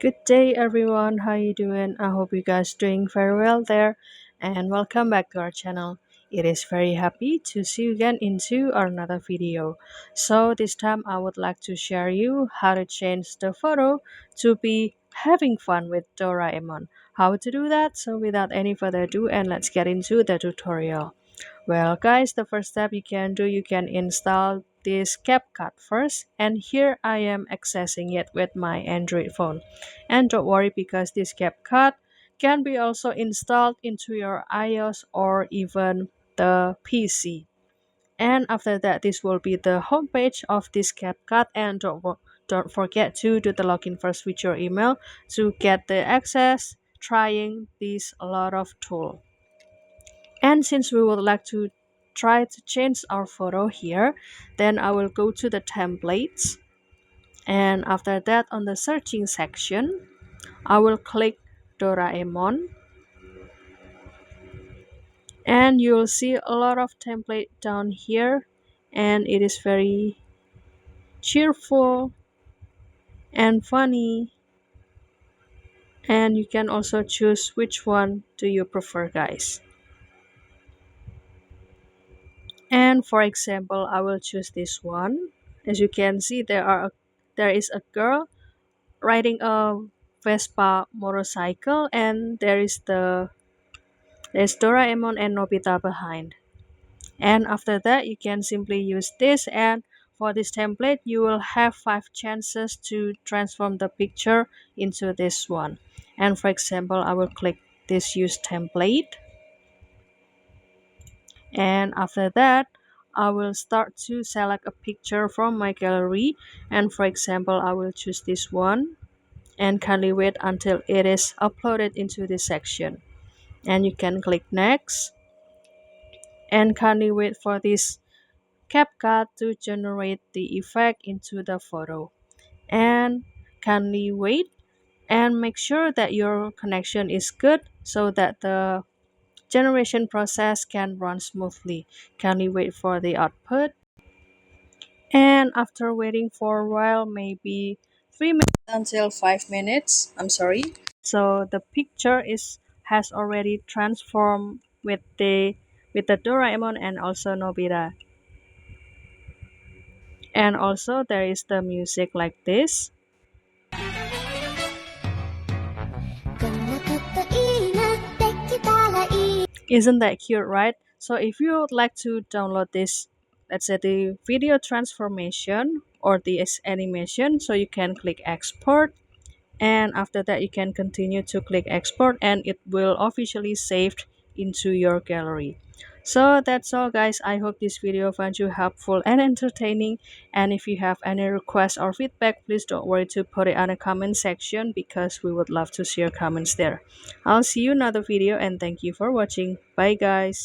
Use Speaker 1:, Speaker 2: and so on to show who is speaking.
Speaker 1: Good day everyone, how you doing? I hope you guys doing very well there and welcome back to our channel. It is very happy to see you again into another video. So this time I would like to share you how to change the photo to be having fun with Doraemon. How to do that? So without any further ado, and let's get into the tutorial. Well, guys, the first step you can do, you can install this CapCut first, and here I am accessing it with my Android phone. And don't worry because this CapCut can be also installed into your iOS or even the PC. And after that, this will be the homepage of this CapCut, and don't forget to do the login first with your email to get the access trying this a lot of tool. And since we would like to try to change our photo here, then I will go to the templates, and after that on the searching section I will click Doraemon, and you'll see a lot of template down here, and it is very cheerful and funny, and you can also choose which one do you prefer, guys. And for example, I will choose this one. As you can see, there is a girl riding a Vespa motorcycle, and there's Doraemon and Nobita behind. And after that, you can simply use this, and for this template you will have 5 chances to transform the picture into this one. And for example, I will click this use template, and after that I will start to select a picture from my gallery, and for example I will choose this one, and kindly wait until it is uploaded into this section. And you can click next, and kindly wait for this CapCut to generate the effect into the photo. And kindly wait and make sure that your connection is good so that the generation process can run smoothly. Kindly wait for the output. And after waiting for a while, maybe 3 minutes until 5 minutes, I'm sorry. So the picture is has already transformed with the Doraemon and also Nobita. And also there is the music like this. Isn't that cute, right? So if you would like to download this, let's say the video transformation or this animation, so you can click export, and after that you can continue to click export, and it will officially saved into your gallery. So that's all, guys. I hope this video found you helpful and entertaining, and if you have any requests or feedback, please don't worry to put it on the comment section because we would love to see your comments there. I'll see you in another video, and thank you for watching. Bye, guys.